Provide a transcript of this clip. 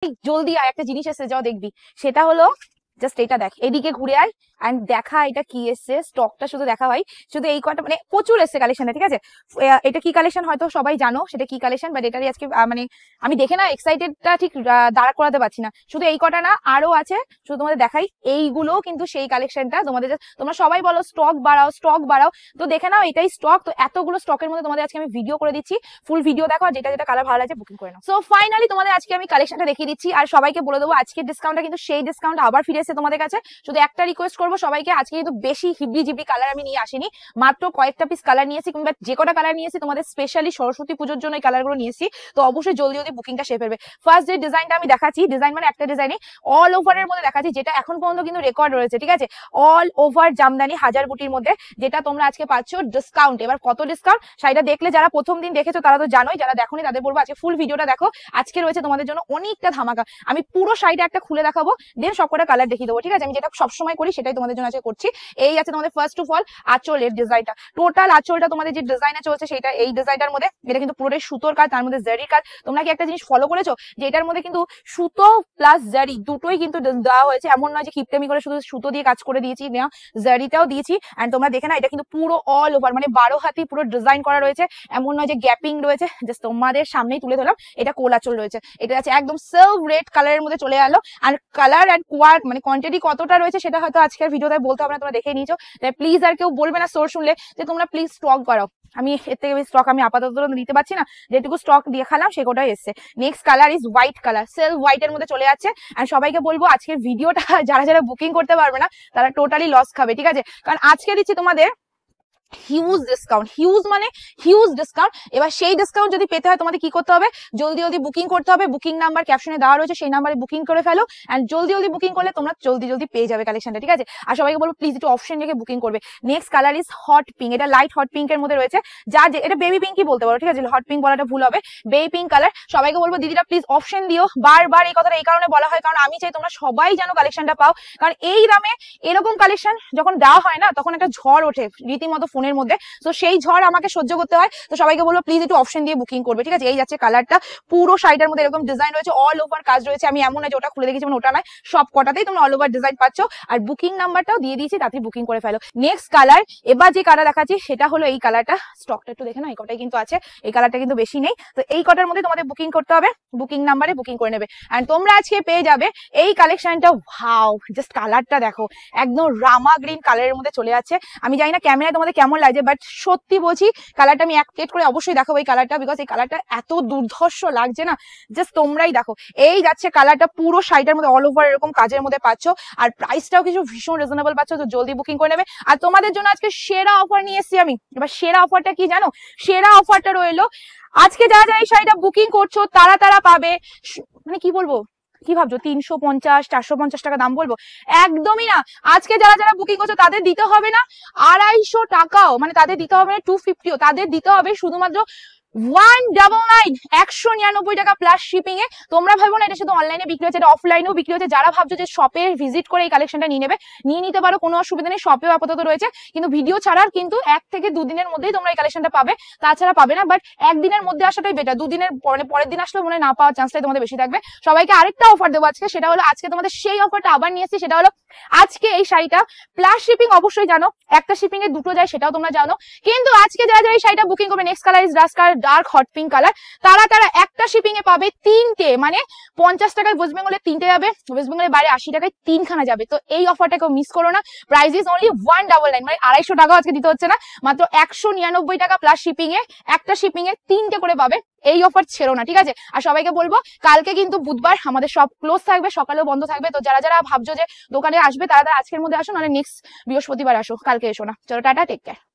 জলদি আয়, একটা জিনিস এসে যাও দেখবি। সেটা হলো জাস্ট এটা দেখ, এদিকে ঘুরে আয় অ্যান্ড দেখা এটা কি এসছে, স্টকটা শুধু দেখা ভাই। শুধু এই কটা মানে প্রচুর এসছে কালেকশনে, ঠিক আছে। এটা কি কালেকশন হয়তো সবাই জানো সেটা কি কালেকশন, বাট এটারই আজকে মানে আমি দেখে না এক্সাইটেডটা ঠিক দাঁড়া করাতে পারছি না। শুধু এই কটা না, আরো আছে, শুধু তোমাদের দেখাই। এইগুলো কিন্তু সেই কালেকশনটা তোমাদের, তোমরা সবাই বলো স্টক বাড়াও স্টক বাড়াও, তো দেখে নাও এটাই স্টক। তো এতগুলো স্টকের মধ্যে তোমাদের আজকে আমি ভিডিও করে দিচ্ছি, ফুল ভিডিও দেখো, যেটা যেটা কালার ভালো লাগছে বুকিং করে নাও। সো ফাইনালি তোমাদের আজকে আমি কালেকশনটা দেখিয়ে দিচ্ছি, আর সবাইকে বলে দেবো আজকের ডিসকাউন্টটা কিন্তু সেই ডিসকাউন্ট আবার ফিরে এসেছে তোমাদের কাছে। শুধু একটা রিকোয়েস্ট করবো সবাইকে, আজকে কিন্তু বেশি হিবড়ি জিবড়ি কালার আমি নিয়ে আসিনি, মাত্র কয়েকটা পিস কালার নিয়েছি, কিংবা যে কটা কালার নিয়েছি তোমাদের স্পেশালি সরস্বতী পুজোর জন্য এই কালারগুলো নিয়েছি। তো অবশ্যই জলদি জলদি বুকিংটা শেষ ফেলবে। ফার্স্ট যে ডিজাইনটা আমি দেখাচ্ছি, ডিজাইন মানে একটা ডিজাইনই অল ওভারের মধ্যে দেখাচ্ছি, যেটা এখন পর্যন্ত কিন্তু রেকর্ড রয়েছে, ঠিক আছে। অল ওভার জামদানি হাজার বুটির মধ্যে, যেটা তোমরা আজকে পাচ্ছ ডিসকাউন্ট। এবার কত ডিসকাউন্ট শাড়িটা দেখলে, যারা প্রথম দিন দেখেছো তারা তো জানোই, যারা দেখোনি তাদের বলবো আজকে ফুল ভিডিওটা দেখো। আজকে রয়েছে তোমাদের জন্য অনেকটা ধামাকা। আমি পুরো শাড়িটা একটা খুলে দেখাবো, দেন সবকটা কালার দেখিয়ে দেবো, ঠিক আছে। আমি যেটা সবসময় করি সেটাই তোমাদের জন্য আজকে করছি। এই আছে তোমাদের ফার্স্ট অফ অল আঁচলের ডিজাইনটা, টোটাল আঁচলটা তোমাদের যে ডিজাইনে চলছে সেটা এই ডিজাইনটার মধ্যে। এটা কিন্তু পুরোটাই সুতোর কাজ, তার মধ্যে জারির কাজ। তোমরা কি একটা জিনিস ফলো করেছো যে এটার মধ্যে কিন্তু সুতো প্লাস জারি দুটোই কিন্তু দেওয়া হয়েছে, এমন নয় যে কিপটেমি করে শুধু সুতো দিয়ে কাজ করে দিয়েছি, না জারিটাও দিয়েছি। এন্ড তোমরা দেখে না, এটা কিন্তু পুরো অল ওভার মানে 12 হাতি পুরো ডিজাইন করা রয়েছে, এমন নয় যে গ্যাপিং রয়েছে। জাস্ট তোমাদের সামনেই তুলে ধরলাম, এটা কোল আঁচল রয়েছে। এটা আছে একদম সিল্ক রেড কালারের মধ্যে চলে এলো। আর কালার এন্ড মানে কোয়ান্টিটি কতটা রয়েছে সেটা হয়তো আজকের ভিডিওতে বলতে হবে না, তোমরা দেখে নিয়েছো। তাই প্লিজ আর কেউ বলবে না সোর্স শুনলে যে তোমরা প্লিজ স্টক বাড়াও। আমি এর থেকে বেশি স্টক আমি আপাতত দিতে পারছি না, যেটুকু স্টক দেখালাম সেটাই এসছে। Next colour is white colour, self white এর মধ্যে চলে যাচ্ছে। আর সবাইকে বলবো আজকের ভিডিওটা যারা যারা বুকিং করতে পারবে না তারা টোটালি লস খাবে, ঠিক আছে। কারণ আজকে দিচ্ছি তোমাদের হিউজ ডিসকাউন্ট, হিউজ মানে হিউজ ডিসকাউন্ট। এবার সেই ডিসকাউন্ট যদি পেতে হয় তোমাদের কি করতে হবে, জলদি জলদি বুকিং করতে হবে। বুকিং নাম্বার ক্যাপশনে দেওয়া রয়েছে, সেই নাম্বারে বুকিং করে ফেলো। এন্ড জলদি জলদি বুকিং করলে তোমরা জলদি জলদি পেয়ে যাবে কালেকশনটা, ঠিক আছে। আর সবাইকে বলবো প্লিজ একটু অপশন রেখে বুকিং করবে। Next colour is hot pink, এটা লাইট হট পিঙ্ক এর মধ্যে রয়েছে, যা এটা বেবি পিঙ্কই বলতে পারো, ঠিক আছে। হট পিঙ্ক বলাটা ভুল হবে, বেবি পিঙ্ক কালার। সবাইকে বলবো দিদিরা প্লিজ অপশন দিও। বারবার এই কথাটা এই কারণে বলা হয়, কারণ আমি চাই তোমরা সবাই যেন কালেকশনটা পাও। কারণ এই দামে এরকম কালেকশন যখন দেওয়া হয় না, তখন একটা ঝড় ওঠে রীতিমতো ফোনের মধ্যে, তো সেই ঝড় আমাকে সহ্য করতে হয়। তো সবাইকে বলবো প্লিজ একটু অপশন দিয়ে বুকিং করবে, ঠিক আছে। এই যাচ্ছে কালারটা, পুরো শাড়িটার মধ্যে এরকম ডিজাইন রয়েছে, অল ওভার কাজ রয়েছে। আমি এমন না যে ওটা খুলে দেখেছি মানে ওটা নয়, সব কটাতেই তোমরা অল ওভার ডিজাইন পাচ্ছ। আর বুকিং নাম্বারটাও দিয়ে দিয়েছি, তাড়াতাড়ি বুকিং করে ফেলো। নেক্সট কালার, এবার যে কালার দেখাচ্ছি সেটা হলো এই কালারটা। স্টকটা একটু দেখে না, এই কটাই কিন্তু আছে, এই কালারটা কিন্তু বেশি নেই। তো এই কটার মধ্যে তোমাদের বুকিং করতে হবে, বুকিং নাম্বারে বুকিং করে নেবে। এন্ড তোমরা আজকে পেয়ে যাবে এই কালেকশনটা। ভাও, জাস্ট কালারটা দেখো, একদম রামা গ্রিন কালারের মধ্যে চলে যাচ্ছে। আমি জানি না ক্যামেরায় তোমাদের কেমন লাগছে, বাট সত্যি বলছি কালারটা আমি এক প্লেট করে অবশ্যই দেখাবো এই কালারটা, বিকজ এই কালারটা এত দুর্ধর্ষ লাগছে না, জাস্ট তোমরাই দেখো। এই যাচ্ছে কালারটা, পুরো শাড়িটার মধ্যে অল ওভার এরকম কাজের মধ্যে পাচ্ছ, আর প্রাইসটাও কিছু ভীষণ রিজনেবল পাচ্ছ। তো জলদি বুকিং করে নেবে। আর তোমাদের জন্য আজকে সেরা অফার নিয়ে এসেছি আমি। এবার সেরা অফারটা কি জানো, সেরা অফারটা রইলো আজকে যারা যারা এই শাড়িটা বুকিং করছো তারা তারা পাবে, মানে কি বলবো, কি ভাবছো 350 450 টাকা দাম বলবো? একদমই না। আজকে যারা যারা বুকিং করছো তাদের দিতে হবে না 250 টাকাও, মানে তাদের দিতে হবে না 250ও, তাদের দিতে হবে শুধুমাত্র 199 199 টাকা প্লাস শিপিং এ। তোমরা ভাবো না এটা শুধু অনলাইনে বিক্রি হচ্ছে, এটা অফলাইনেও বিক্রি হচ্ছে। যারা ভাবছো যে শপে ভিজিট করে এই কালেকশনটা নিয়ে নেবে, নিয়ে নিতে পারো, কোনো অসুবিধা নেই। শপেও আপাতত রয়েছে, কিন্তু ভিডিও ছাড়ার কিন্তু 1 থেকে 2 দিনের মধ্যেই তোমরা এই কালেকশনটা পাবে, তাছাড়া পাবে না। বাট একদিনের মধ্যে আসাটাই বেটার, 2 দিনের পরের দিন আসলে মনে না পাওয়ার চান্সটাই তোমাদের বেশি থাকবে। সবাইকে আরেকটা অফার দেবো আজকে, সেটা হলো আজকে তোমাদের সেই অফারটা আবার নিয়ে এসেছি। সেটা হলো আজকে এই শাড়িটা প্লাস শিপিং, অবশ্যই জানো একটা শিপিং এ দুটো যায়, সেটাও তোমরা জানো। কিন্তু আজকে যারা যারা এই শাড়িটা বুকিং করবে, next colour is dark hot pink colour, তারা তারা একটা শিপিং এ পাবে 3টে, মানে 50 টাকায় ওয়েস্ট বেঙ্গলে 3টে যাবে, ওয়েস্ট বেঙ্গলের বাইরে 80 টাকায় 3খানা যাবে। তো এই অফারটা কেউ মিস করো না। প্রাইস ইজ অনলি 199, মানে 250 টাকা আজকে দিতে হচ্ছে না, মাত্র 199 টাকা প্লাস শিপিং এ একটা শিপিং এ 3টে করে পাবে। এই অফার ছেড়ো না, ঠিক আছে। আর সবাইকে বলবো কালকে কিন্তু বুধবার, আমাদের সব ক্লোজ থাকবে, সকালেও বন্ধ থাকবে। তো যারা যারা ভাবছো যে দোকানে আসবে তারা তারা আজকের মধ্যে আসো, নাহলে নেক্সট বৃহস্পতিবার আসো, কালকে এসো না। চলো টাটা, টেক কেয়ার।